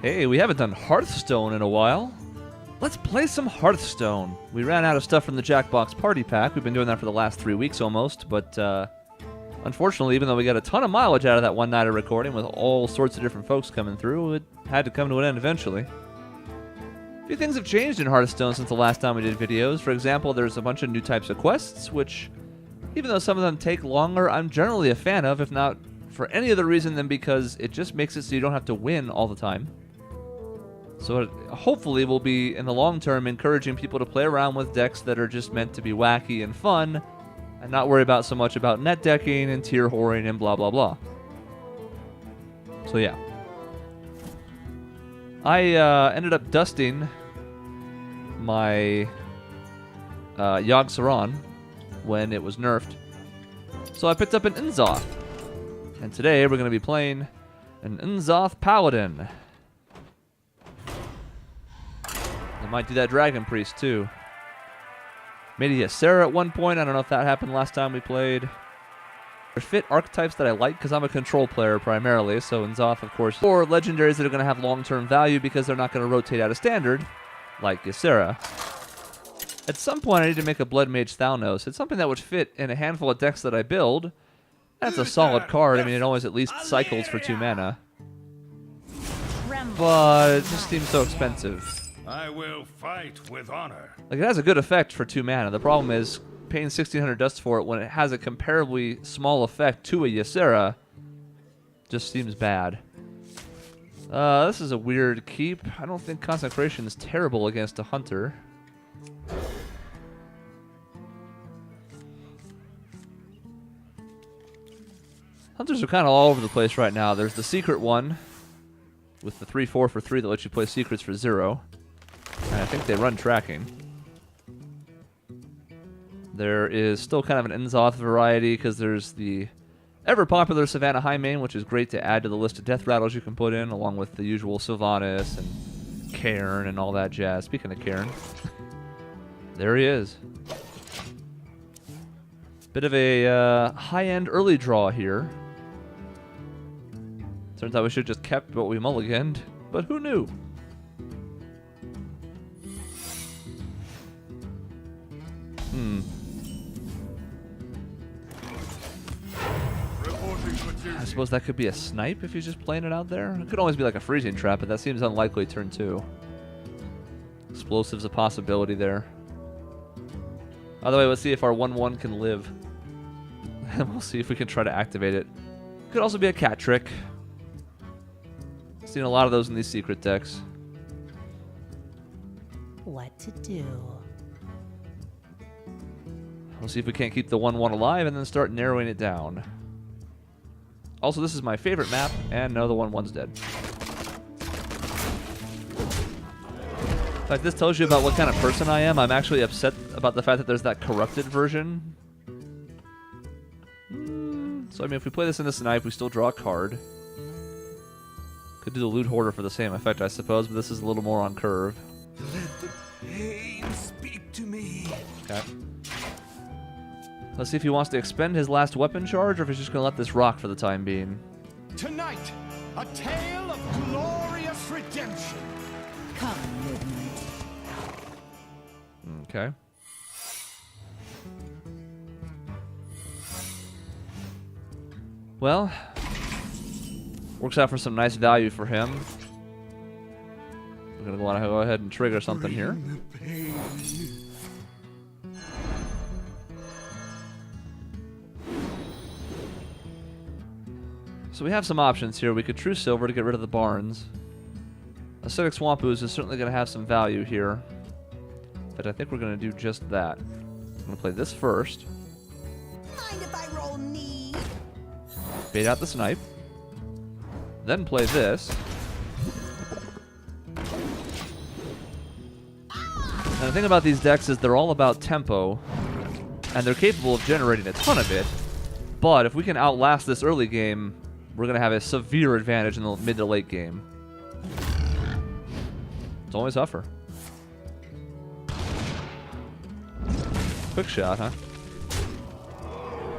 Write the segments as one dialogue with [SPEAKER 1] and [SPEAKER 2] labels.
[SPEAKER 1] Hey, we haven't done Hearthstone in a while. Let's play some Hearthstone. We ran out of stuff from the Jackbox Party Pack. We've been doing that for the last 3 weeks almost, but unfortunately, even though we got a ton of mileage out of that one night of recording with all sorts of different folks coming through, it had to come to an end eventually. A few things have changed in Hearthstone since the last time we did videos. For example, there's a bunch of new types of quests, which, even though some of them take longer, I'm generally a fan of, if not for any other reason than because it just makes it so you don't have to win all the time. So it hopefully will be, in the long term, encouraging people to play around with decks that are just meant to be wacky and fun, and not worry about so much about net decking and tier whoring and blah blah blah. So yeah. I ended up dusting my Yogg Saron when it was nerfed. So I picked up an N'Zoth. And today we're going to be playing an N'Zoth Paladin. I might do that Dragon Priest too. Maybe a Sarah at one point. I don't know if that happened last time we played. There's fit archetypes that I like because I'm a control player primarily, so N'Zoth, of course. Or legendaries that are going to have long-term value because they're not going to rotate out of standard, like Ysera. At some point, I need to make a Blood Mage Thalnos. It's something that would fit in a handful of decks that I build. That's a solid card. I mean, it always at least cycles for 2 mana. But it just seems so expensive.
[SPEAKER 2] I will fight with honor.
[SPEAKER 1] Like, it has a good effect for 2 mana. The problem is paying 1,600 dust for it when it has a comparably small effect to a Ysera just seems bad. This is a weird keep. I don't think Consecration is terrible against a Hunter. Hunters are kind of all over the place right now. There's the secret one with the 3/4 for 3 that lets you play secrets for 0. And I think they run tracking. There is still kind of an N'Zoth variety because there's the ever-popular Savannah Highmane, which is great to add to the list of death rattles you can put in, along with the usual Sylvanas and Cairn and all that jazz. Speaking of Cairn, there he is. Bit of a high-end early draw here. Turns out we should have just kept what we mulliganed, but who knew? I suppose that could be a snipe if he's just playing it out there. It could always be like a freezing trap, but that seems unlikely turn 2. Explosive's a possibility there. By the way, let's see if our 1/1 can live. And we'll see if we can try to activate it. Could also be a cat trick. Seen a lot of those in these secret decks.
[SPEAKER 3] What to do?
[SPEAKER 1] We'll see if we can't keep the 1/1 alive and then start narrowing it down. Also, this is my favorite map, and no, the 1/1's dead. In fact, this tells you about what kind of person I am. I'm actually upset about the fact that there's that corrupted version. So, I mean, if we play this in the snipe, we still draw a card. Could do the Loot Hoarder for the same effect, I suppose, but this is a little more on curve.
[SPEAKER 2] Let the pain speak to me.
[SPEAKER 1] Okay. Let's see if he wants to expend his last weapon charge, or if he's just going to let this rock for the time being.
[SPEAKER 2] Tonight, a tale of glorious redemption.
[SPEAKER 3] Come with me.
[SPEAKER 1] Okay. Well, works out for some nice value for him. We're going to want to go ahead and trigger something here. So we have some options here. We could True Silver to get rid of the Barns. Acidic Swamp Ooze is certainly going to have some value here. But I think we're going to do just that. I'm going to play this first.
[SPEAKER 3] Mind if I roll knee?
[SPEAKER 1] Bait out the snipe. Then play this. And the thing about these decks is they're all about tempo. And they're capable of generating a ton of it. But if we can outlast this early game, we're going to have a severe advantage in the mid to late game. It's always tougher. Quick shot, huh?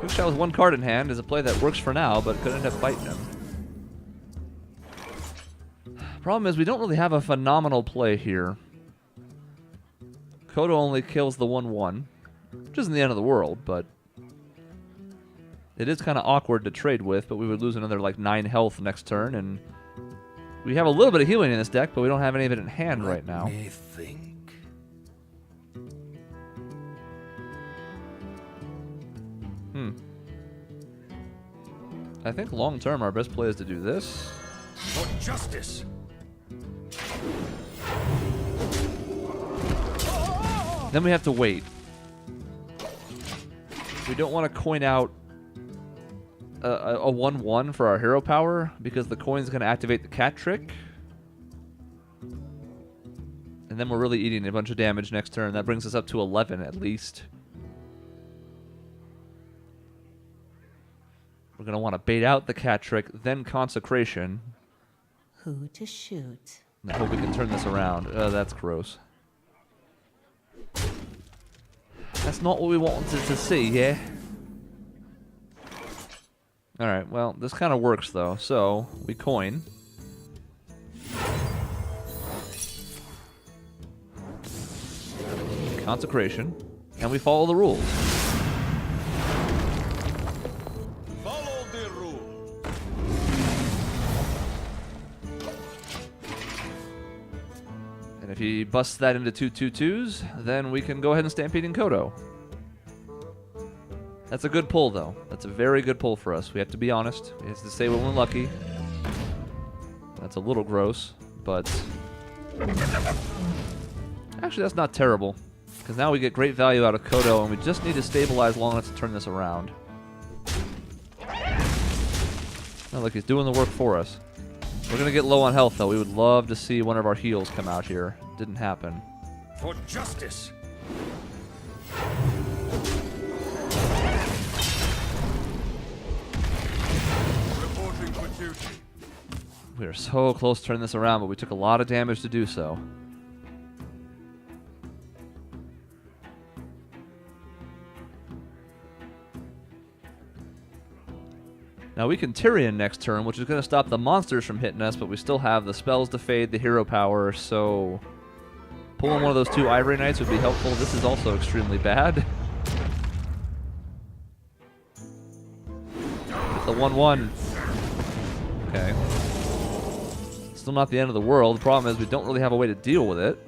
[SPEAKER 1] Quick shot with 1 card in hand is a play that works for now, but could end up biting him. Problem is, we don't really have a phenomenal play here. Kodo only kills the 1/1, which isn't the end of the world, but it is kind of awkward to trade with, but we would lose another, like, 9 health next turn, and we have a little bit of healing in this deck, but we don't have any of it in hand right now.
[SPEAKER 2] Let me think.
[SPEAKER 1] I think long-term our best play is to do this.
[SPEAKER 2] For justice.
[SPEAKER 1] Then we have to wait. We don't want to coin out a 1/1 for our hero power because the coin's going to activate the cat trick. And then we're really eating a bunch of damage next turn. That brings us up to 11 at least. We're going to want to bait out the cat trick, then consecration.
[SPEAKER 3] Who to shoot?
[SPEAKER 1] And I hope we can turn this around. That's gross. That's not what we wanted to see, yeah? Alright, well, this kind of works, though. So, we coin. Consecration. And we follow the rules.
[SPEAKER 2] Follow the rule.
[SPEAKER 1] And if he busts that into 2/2/2s, then we can go ahead and Stampede in Kodo. That's a good pull, though. That's a very good pull for us. We have to be honest. We have to say when we're lucky. That's a little gross, but... Actually, that's not terrible. Because now we get great value out of Kodo, and we just need to stabilize long enough to turn this around. Not like he's doing the work for us. We're going to get low on health, though. We would love to see one of our heals come out here. Didn't happen.
[SPEAKER 2] For justice. Reporting for duty.
[SPEAKER 1] We are so close to turning this around, but we took a lot of damage to do so. Now we can Tyrion next turn, which is going to stop the monsters from hitting us, but we still have the spells to fade, the hero power, so pulling one of those 2 Ivory Knights would be helpful. This is also extremely bad. Get the 1/1. Okay. Still not the end of the world. The problem is we don't really have a way to deal with it.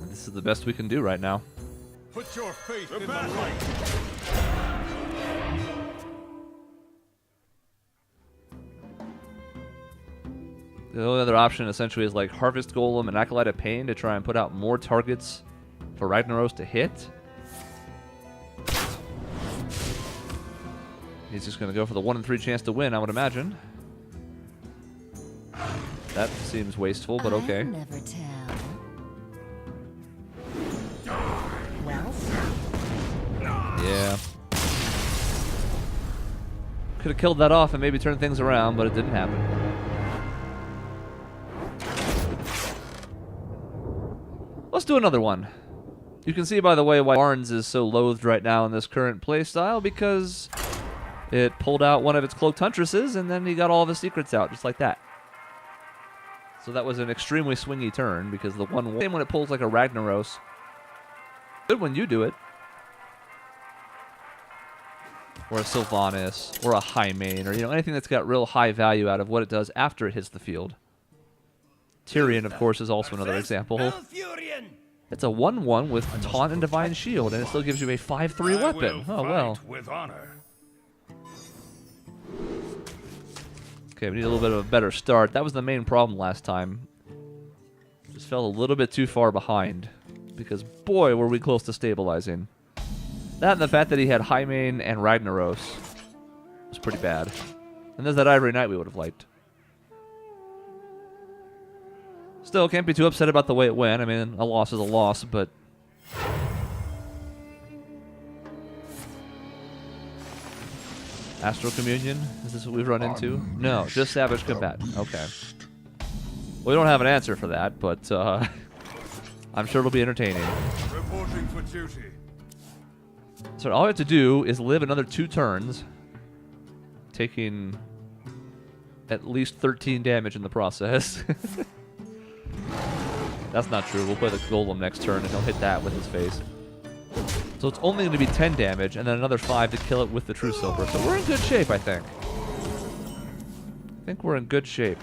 [SPEAKER 1] And this is the best we can do right now.
[SPEAKER 2] Put your faith in the light.
[SPEAKER 1] The only other option essentially is like Harvest Golem and Acolyte of Pain to try and put out more targets for Ragnaros to hit. He's just going to go for the 1 in 3 chance to win, I would imagine. That seems wasteful, but okay.
[SPEAKER 3] I'll never tell. Well,
[SPEAKER 1] Yeah. Could have killed that off and maybe turned things around, but it didn't happen. Let's do another one. You can see, by the way, why Barnes is so loathed right now in this current playstyle, because it pulled out one of its Cloaked Huntresses, and then he got all of his secrets out, just like that. So that was an extremely swingy turn, because the same when it pulls like a Ragnaros. Good when you do it. Or a Sylvanas, or a Highmane, or anything that's got real high value out of what it does after it hits the field. Tyrion, of course, is also another example. It's a 1/1 with Taunt and Divine Shield, and it still gives you a 5/3 weapon. Oh, well.
[SPEAKER 2] With honor.
[SPEAKER 1] Okay, we need a little bit of a better start. That was the main problem last time. Just fell a little bit too far behind, because boy, were we close to stabilizing. That and the fact that he had Highmane and Ragnaros was pretty bad. And there's that Ivory Knight we would have liked. Still, can't be too upset about the way it went. I mean, a loss is a loss, but... Astral Communion? Is this what we've run into? No, just Savage Combat. Okay. We don't have an answer for that, but I'm sure it'll be entertaining.
[SPEAKER 2] Reporting for duty.
[SPEAKER 1] So all we have to do is live another 2 turns, taking at least 13 damage in the process. That's not true. We'll play the Golem next turn, and he'll hit that with his face. So it's only going to be 10 damage, and then another 5 to kill it with the True Silver. So we're in good shape, I think. I think we're in good shape.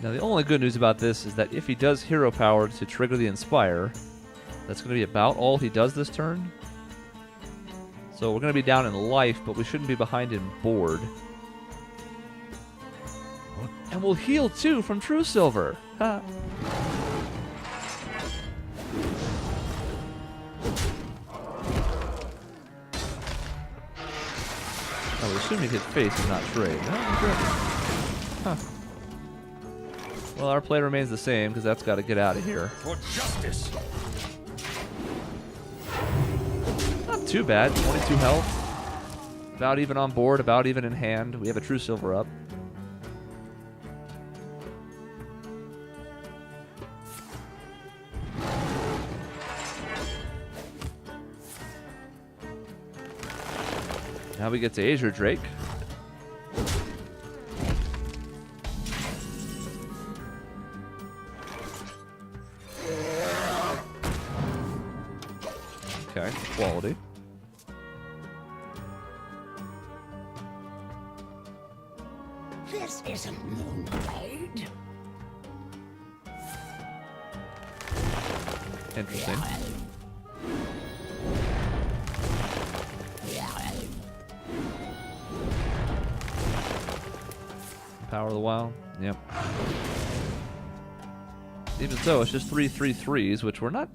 [SPEAKER 1] Now, the only good news about this is that if he does Hero Power to trigger the Inspire, that's going to be about all he does this turn. So we're going to be down in life, but we shouldn't be behind in board. And we'll heal, too, from True Silver. Ha. I would assume he hit face and not trade. No, good. Huh. Well, our play remains the same, because that's got to get out of here.
[SPEAKER 2] For justice.
[SPEAKER 1] Not too bad. 22 health. About even on board, about even in hand. We have a True Silver up. Now we get to Azure Drake. Okay, quality.
[SPEAKER 3] This isn't Moonblade.
[SPEAKER 1] Interesting. Power of the Wild. Yep. Even so, it's just 3/3/3s, which we're not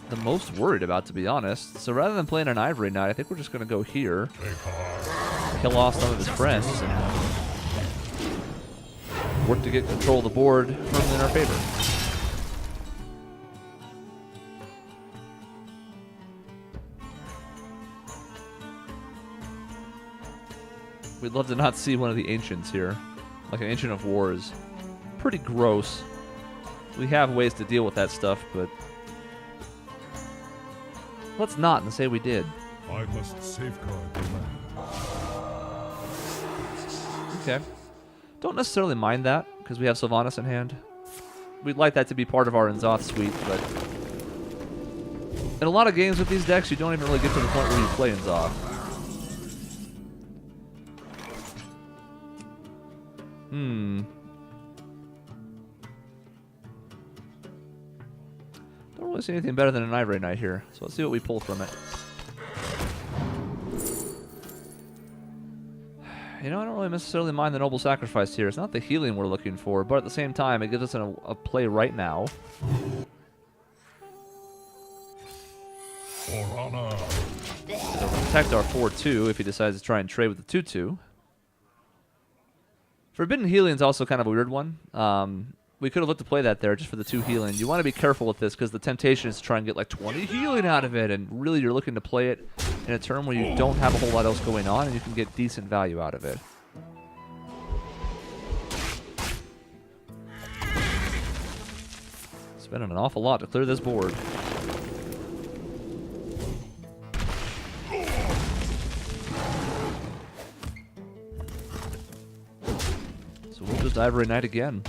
[SPEAKER 1] the most worried about, to be honest. So rather than playing an Ivory Knight, I think we're just going to go here, kill off some of his friends, and work to get control of the board firmly in our favor. We'd love to not see one of the Ancients here, like an Ancient of Wars. Pretty gross. We have ways to deal with that stuff, but let's not and say we did.
[SPEAKER 4] I must safeguard the land.
[SPEAKER 1] Okay. Don't necessarily mind that, because we have Sylvanas in hand. We'd like that to be part of our N'Zoth suite, but in a lot of games with these decks, you don't even really get to the point where you play N'Zoth. Don't really see anything better than an Ivory Knight here, so let's see what we pull from it. You know, I don't really necessarily mind the Noble Sacrifice here. It's not the healing we're looking for, but at the same time, it gives us a play right now.
[SPEAKER 4] For honor.
[SPEAKER 1] It'll protect our 4-2 if he decides to try and trade with the 2-2. Forbidden Healing is also kind of a weird one. We could have looked to play that there just for the 2 healing. You want to be careful with this because the temptation is to try and get like 20 healing out of it, and really you're looking to play it in a turn where you don't have a whole lot else going on and you can get decent value out of it. Spending an awful lot to clear this board. So we'll just Ivory Knight again.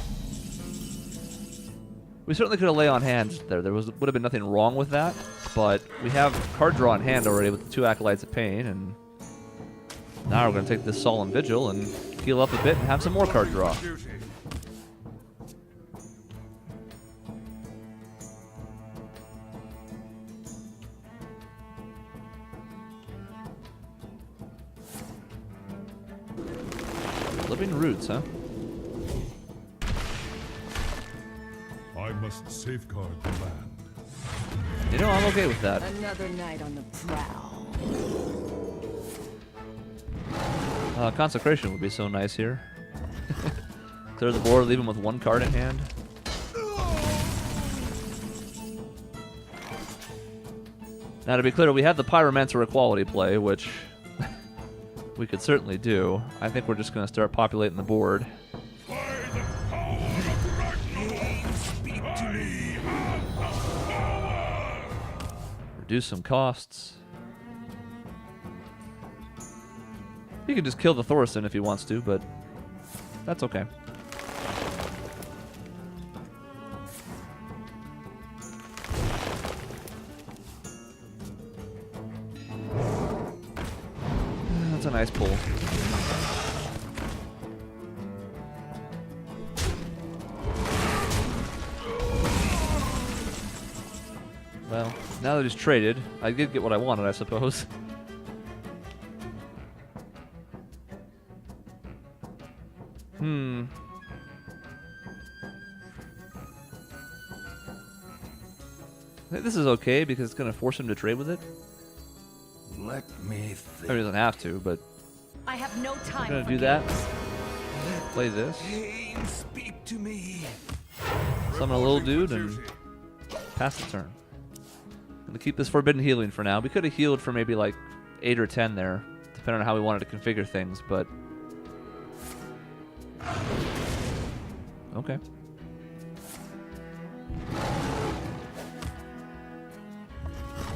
[SPEAKER 1] We certainly could have lay on hand there. There would have been nothing wrong with that, but we have card draw in hand already with the 2 Acolytes of Pain, and now we're going to take this Solemn Vigil and heal up a bit and have some more card draw. Living Roots, huh?
[SPEAKER 4] I must safeguard the land.
[SPEAKER 1] You know, I'm okay with that.
[SPEAKER 3] Another night on the prowl.
[SPEAKER 1] Consecration would be so nice here. Clear the board, leave him with 1 card in hand. Now, to be clear, we have the Pyromancer equality play, which we could certainly do. I think we're just going to start populating the board.
[SPEAKER 2] Speak to me.
[SPEAKER 1] Reduce some costs. He can just kill the Thorson if he wants to, but that's okay. That's a nice pull. Well, now that he's traded, I did get what I wanted, I suppose. I think this is okay because it's going to force him to trade with it.
[SPEAKER 2] Let me
[SPEAKER 1] He
[SPEAKER 2] think.
[SPEAKER 1] doesn't have to, but
[SPEAKER 3] I have no time
[SPEAKER 1] I'm going
[SPEAKER 3] for
[SPEAKER 1] to do that.
[SPEAKER 3] games.
[SPEAKER 1] Play this.
[SPEAKER 2] Pain, speak to me.
[SPEAKER 1] Summon a little dude and pass the turn. Going to keep this forbidden healing for now. We could have healed for maybe like 8 or 10 there, depending on how we wanted to configure things, but... Okay.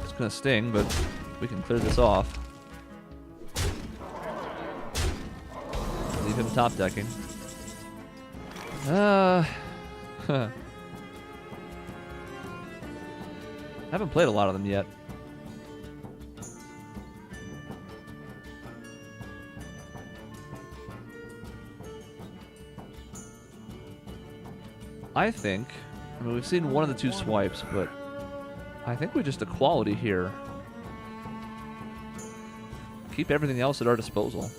[SPEAKER 1] It's going to sting, but we can clear this off. Leave him top decking. I haven't played a lot of them yet. I mean, we've seen one of the two swipes, but I think we just equality here. Keep everything else at our disposal.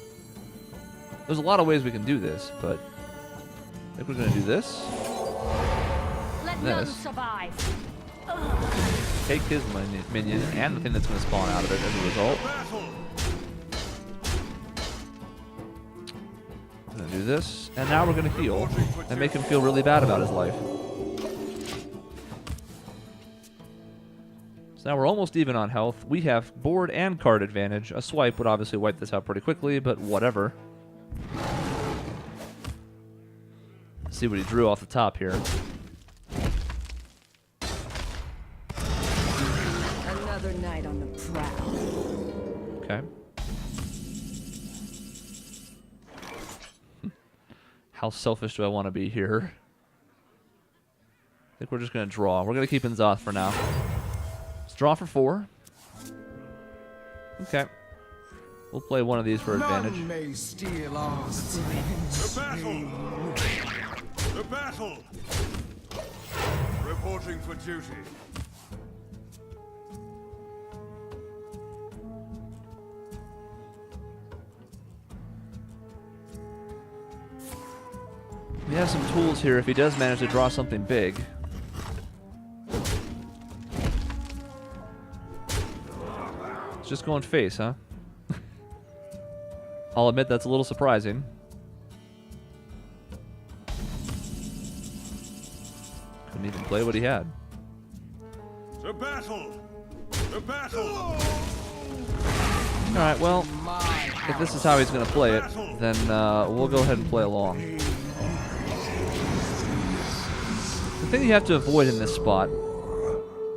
[SPEAKER 1] There's a lot of ways we can do this, but I think we're going to do this.
[SPEAKER 3] Let
[SPEAKER 1] This.
[SPEAKER 3] none survive.
[SPEAKER 1] Take his minion and the thing that's going to spawn out of it as a result. I'm going to do this, and now we're going to heal and make him feel really bad about his life. So now we're almost even on health. We have board and card advantage. A swipe would obviously wipe this out pretty quickly, but whatever. Let's see what he drew off the top here.
[SPEAKER 3] Another night on the prowl.
[SPEAKER 1] Okay. How selfish do I want to be here? I think we're just going to draw. We're going to keep Inzoth for now. Let's draw for 4. Okay. We'll play one of these for advantage.
[SPEAKER 2] None may steal our
[SPEAKER 4] The battle! The battle! Reporting for duty.
[SPEAKER 1] We have some tools here if he does manage to draw something big. It's just going face, huh? I'll admit that's a little surprising. Couldn't even play what he had.
[SPEAKER 4] The battle! The battle!
[SPEAKER 1] Alright, well, if this is how he's going to play it, then we'll go ahead and play along. The thing you have to avoid in this spot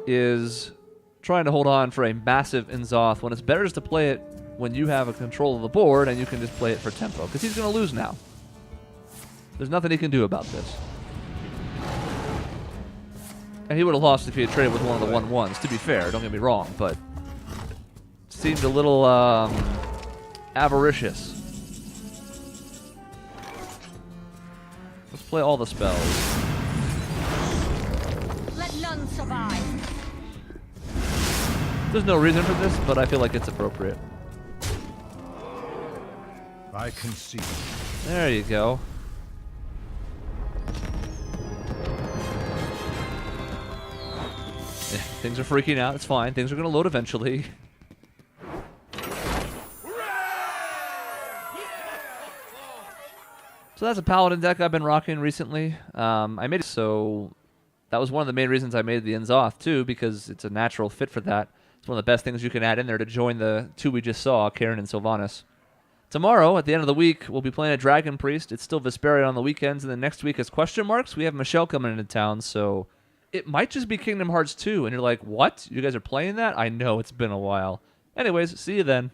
[SPEAKER 1] is trying to hold on for a massive Inzoth when it's better just to play it when you have a control of the board and you can just play it for tempo, because he's going to lose now. There's nothing he can do about this. And he would have lost if he had traded with one of the 1/1s, to be fair, don't get me wrong, but seemed a little avaricious. Let's play all the spells.
[SPEAKER 3] Let none survive.
[SPEAKER 1] There's no reason for this, but I feel like it's appropriate.
[SPEAKER 4] I concede.
[SPEAKER 1] There you go. Yeah, things are freaking out. It's fine. Things are going to load eventually. So that's a Paladin deck I've been rocking recently. I made it so that was one of the main reasons I made the Inzoth too, because it's a natural fit for that. It's one of the best things you can add in there to join the two we just saw, Karen and Sylvanas. Tomorrow, at the end of the week, we'll be playing a Dragon Priest. It's still Vesperia on the weekends, and then next week is question marks. We have Michelle coming into town, so it might just be Kingdom Hearts 2, and you're like, what? You guys are playing that? I know, it's been a while. Anyways, see you then.